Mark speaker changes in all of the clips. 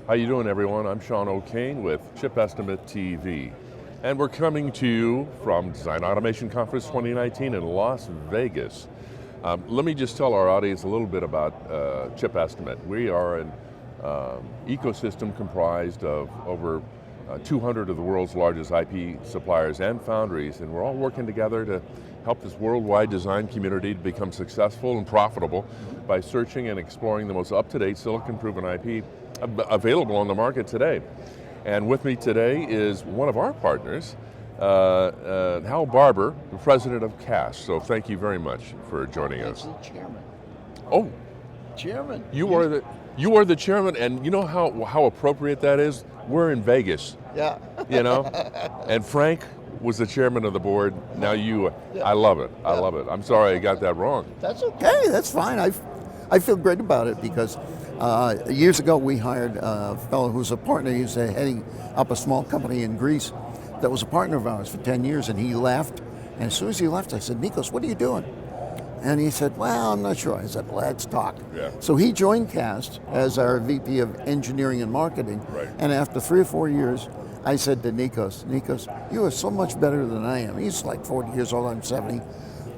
Speaker 1: How you doing, everyone? I'm Sean O'Kane with Chip Estimate TV. And we're coming to you from Design Automation Conference 2019 in Las Vegas. Let me just tell our audience a little bit about Chip Estimate. We are an ecosystem comprised of over 200 of the world's largest IP suppliers and foundries, and we're all working together to help this worldwide design community to become successful and profitable by searching and exploring the most up-to-date silicon-proven IP available on the market today. And with me today is one of our partners, Hal Barbour, the president of CAST. So thank you very much for joining us.
Speaker 2: Actually, chairman.
Speaker 1: Oh,
Speaker 2: Chairman.
Speaker 1: you are the chairman, and you know how appropriate that is? We're in Vegas.
Speaker 2: Yeah.
Speaker 1: You know? And Frank was the chairman of the board. Now you, I love it. I love it. I'm sorry I got that wrong.
Speaker 2: That's okay. That's fine. I feel great about it because years ago we hired a fellow who's a partner. He was heading up a small company in Greece that was a partner of ours for 10 years, and he left. And as soon as he left, I said, Nikos, what are you doing? And he said, well, I'm not sure. I said, let's talk.
Speaker 1: Yeah.
Speaker 2: So he joined CAST as our VP of Engineering and Marketing.
Speaker 1: Right.
Speaker 2: And after 3 or 4 years, I said to Nikos, you are so much better than I am. He's like 40 years old, I'm 70.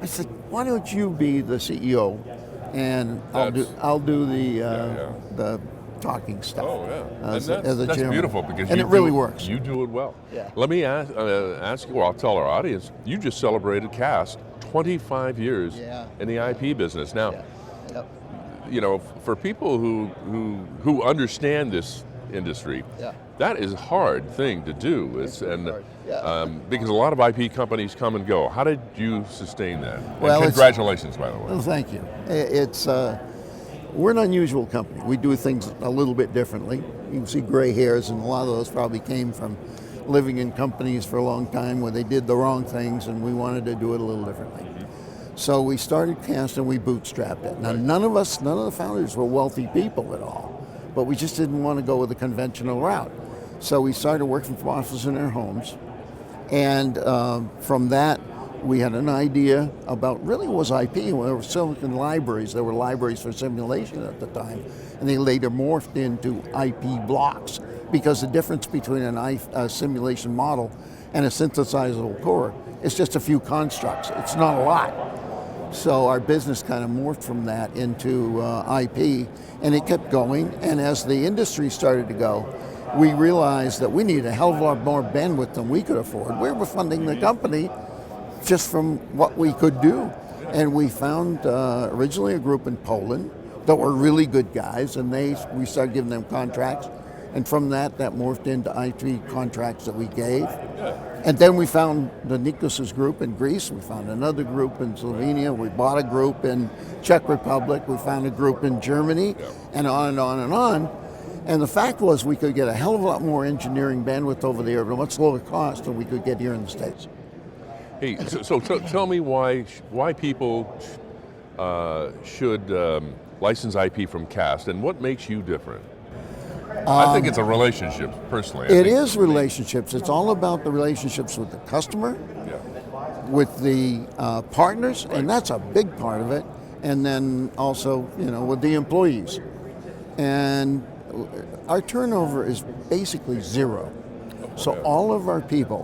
Speaker 2: I said, why don't you be the CEO? And I'll do the talking stuff.
Speaker 1: Oh yeah,
Speaker 2: As
Speaker 1: and
Speaker 2: a
Speaker 1: that's
Speaker 2: chairman.
Speaker 1: beautiful because
Speaker 2: and
Speaker 1: you
Speaker 2: it really
Speaker 1: do,
Speaker 2: works.
Speaker 1: You do it well.
Speaker 2: Yeah.
Speaker 1: Let me ask you. Well, I'll tell our audience. You just celebrated CAST 25 years in the IP business. Now, you know, for people who understand this industry, that is a hard thing to do. Because a lot of IP companies come and go. How did you sustain that?
Speaker 2: Well,
Speaker 1: and congratulations, by the way.
Speaker 2: Well, thank you. We're an unusual company. We do things a little bit differently. You can see gray hairs, and a lot of those probably came from living in companies for a long time where they did the wrong things, and we wanted to do it a little differently. So we started CAST and we bootstrapped it. Now, none of the founders were wealthy people at all, but we just didn't want to go with the conventional route. So we started working from offices in our homes, and from that, we had an idea about really was IP. There were silicon libraries. There were libraries for simulation at the time, and they later morphed into IP blocks because the difference between a simulation model and a synthesizable core is just a few constructs. It's not a lot. So our business kind of morphed from that into IP, and it kept going. And as the industry started to go, we realized that we needed a hell of a lot more bandwidth than we could afford. We were funding the company just from what we could do. And we found originally a group in Poland that were really good guys, and we started giving them contracts. And from that morphed into IP contracts that we gave. And then we found the Nikos' group in Greece. We found another group in Slovenia. We bought a group in Czech Republic. We found a group in Germany, and on and on and on. And the fact was we could get a hell of a lot more engineering bandwidth over there at a much lower cost than we could get here in the States.
Speaker 1: Hey, so tell me why people should license IP from CAST, and what makes you different? I think it's a relationship, personally.
Speaker 2: It is relationships. It's all about the relationships with the customer, with the partners, and that's a big part of it, and then also, with the employees. And our turnover is basically zero. So all of our people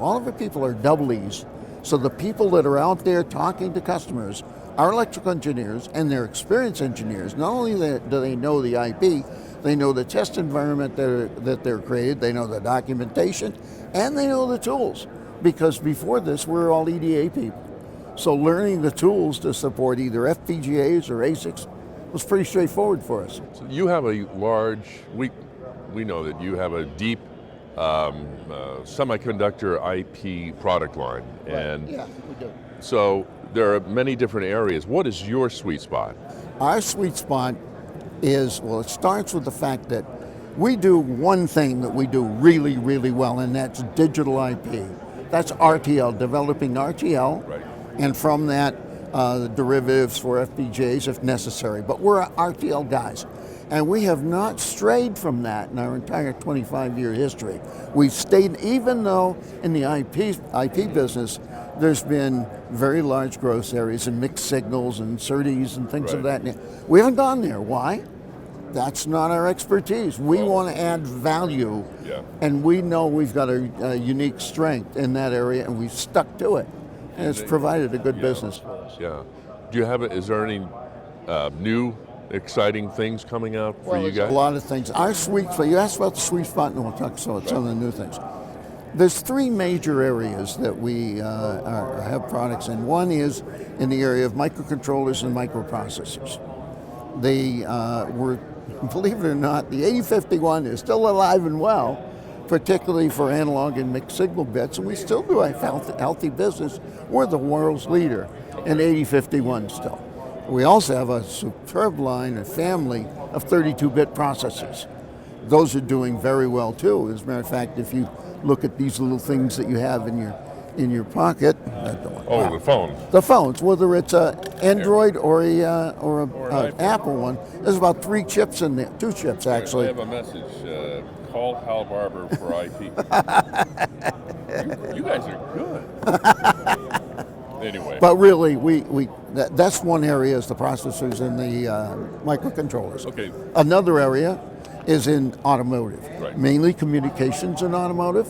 Speaker 2: are double E's. So the people that are out there talking to customers are electrical engineers, and they're experienced engineers. Not only do they know the IP, they know the test environment that they're created, they know the documentation, and they know the tools. Because before this, we were all EDA people. So learning the tools to support either FPGAs or ASICs was pretty straightforward for us.
Speaker 1: So you have a large, we know that you have a deep semiconductor IP product line. And
Speaker 2: yeah, we do.
Speaker 1: So there are many different areas. What is your sweet spot?
Speaker 2: Our sweet spot is, it starts with the fact that we do one thing that we do really, really well, and that's digital IP. That's RTL, developing RTL, and from that, the derivatives for FPGAs if necessary. But we're RTL guys, and we have not strayed from that in our entire 25-year history. We've stayed, even though in the IP business, there's been very large growth areas in mixed signals and SerDes and things of that nature. We haven't gone there. Why? That's not our expertise. We want to add value, and we know we've got a unique strength in that area, and we've stuck to it, and it's provided a good business for us.
Speaker 1: Yeah. Do you have is there any new exciting things coming out for you guys?
Speaker 2: A lot of things. Our sweet spot, you asked about the sweet spot, and we'll talk about some of the new things. There's three major areas that we have products in. One is in the area of microcontrollers and microprocessors. Believe it or not, the 8051 is still alive and well, particularly for analog and mixed signal bits, and we still do a healthy business. We're the world's leader in 8051 still. We also have a superb line, a family of 32-bit processors. Those are doing very well too. As a matter of fact, if you look at these little things that you have in your pocket.
Speaker 1: The phones.
Speaker 2: The phones, whether it's a Android or an Apple one, there's about 3 chips in there, 2 chips actually.
Speaker 1: I have a message. Call Hal Barbour for IT. you guys are good. Anyway.
Speaker 2: But really, that's one area is the processors and the microcontrollers.
Speaker 1: Okay.
Speaker 2: Another area is in automotive, mainly communications in automotive.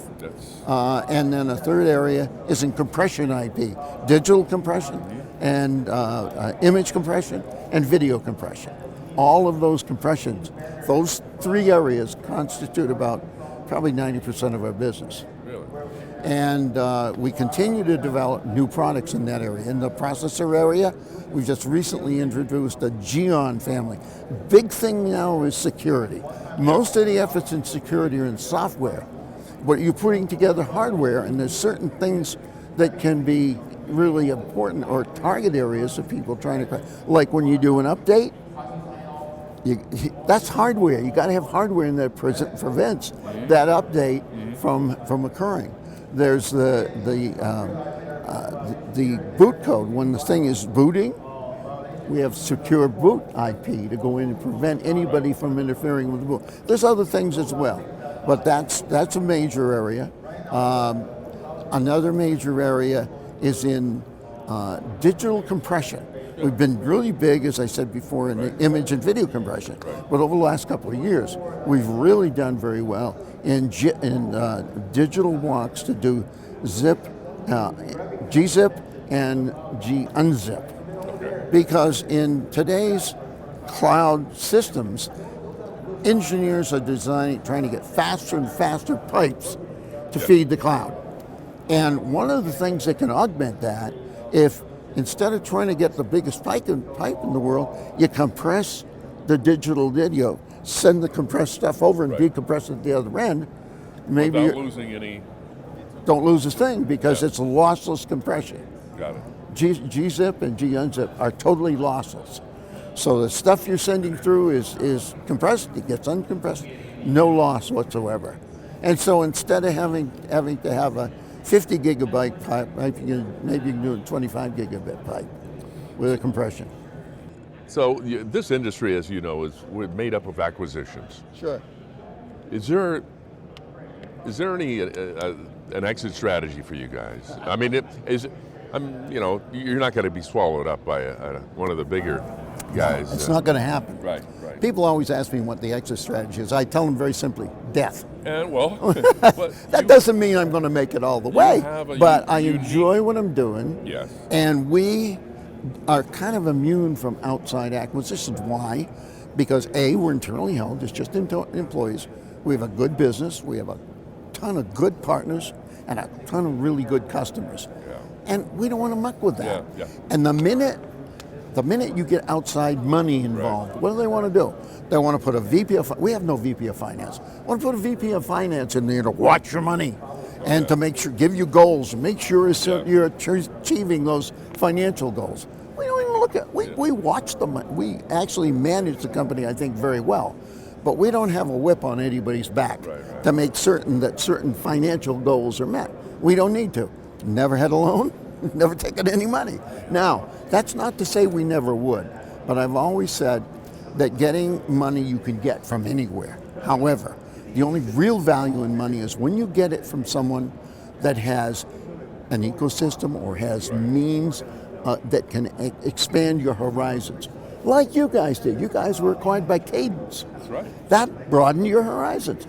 Speaker 2: And then a third area is in compression IP, digital compression and image compression and video compression. All of those compressions, those 3 areas constitute about probably 90% of our business.
Speaker 1: Really?
Speaker 2: And we continue to develop new products in that area. In the processor area, we've just recently introduced the Xeon family. Big thing now is security. Most of the efforts in security are in software, but you're putting together hardware, and there's certain things that can be really important or target areas of people trying to, like when you do an update, that's hardware. You got to have hardware in that prevents that update from occurring. There's the boot code. When the thing is booting, we have secure boot IP to go in and prevent anybody from interfering with the boot. There's other things as well, but that's a major area. Another major area is in digital compression. We've been really big, as I said before, in the image and video compression. But over the last couple of years, we've really done very well in digital walks to do zip, gzip and gunzip. Because in today's cloud systems, engineers are trying to get faster and faster pipes to feed the cloud. And one of the things that can augment that, if instead of trying to get the biggest pipe in the world, you compress the digital video, send the compressed stuff over and decompress it at the other end. Maybe
Speaker 1: without losing any.
Speaker 2: Don't lose a thing because it's lossless compression.
Speaker 1: Got it.
Speaker 2: gzip and gunzip are totally lossless. So the stuff you're sending through is compressed, it gets uncompressed, no loss whatsoever. And so instead of having to have a 50 gigabyte pipe, maybe you can do a 25 gigabit pipe with a compression.
Speaker 1: So this industry, as you know, is made up of acquisitions.
Speaker 2: Sure.
Speaker 1: Is there any an exit strategy for you guys? I mean, you're not going to be swallowed up by one of the bigger guys.
Speaker 2: It's not going to happen.
Speaker 1: Right.
Speaker 2: People always ask me what the exit strategy is. I tell them very simply, death.
Speaker 1: And well,
Speaker 2: that doesn't mean I'm going to make it all the way, but I enjoy what I'm doing.
Speaker 1: Yes.
Speaker 2: And we are kind of immune from outside acquisitions. Why? Because A, we're internally held, it's just employees. We have a good business, we have a ton of good partners, and a ton of really good customers.
Speaker 1: Yeah.
Speaker 2: And we don't want to muck with that.
Speaker 1: Yeah.
Speaker 2: And the minute you get outside money involved, what do they want to do? They want to put a VP of, we have no VP of finance. Want to put a VP of finance in there to watch your money and to make sure, give you goals, make sure you're achieving those financial goals. We don't even look at, we watch them. We actually manage the company, I think, very well. But we don't have a whip on anybody's back to make certain that certain financial goals are met. We don't need to. Never had a loan, never taken any money. Now, that's not to say we never would, but I've always said that getting money you can get from anywhere. However, the only real value in money is when you get it from someone that has an ecosystem or has means that can expand your horizons. like you guys did. You guys were acquired by Cadence.
Speaker 1: That's right.
Speaker 2: That broadened your horizons.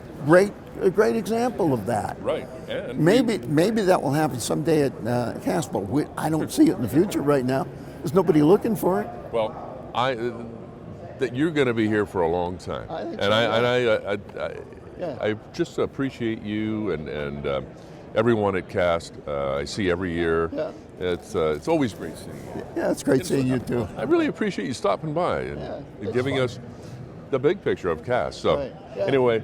Speaker 2: A great example of that.
Speaker 1: Right. And
Speaker 2: Maybe that will happen someday at CAS, but I don't see it in the future right now. There's nobody looking for it.
Speaker 1: Well, that you're going to be here for a long time,
Speaker 2: I think
Speaker 1: and
Speaker 2: so,
Speaker 1: I just appreciate you and everyone at CAST. I see every year.
Speaker 2: Yeah.
Speaker 1: It's always great seeing you.
Speaker 2: Yeah, it's great seeing you too.
Speaker 1: I really appreciate you stopping by and giving us the big picture of CAST. So
Speaker 2: Right. Yeah.
Speaker 1: anyway,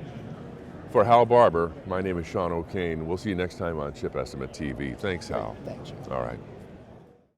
Speaker 1: for Hal Barbour, my name is Sean O'Kane. We'll see you next time on Chip Estimate TV. Thanks, Hal.
Speaker 2: Thanks.
Speaker 1: All right.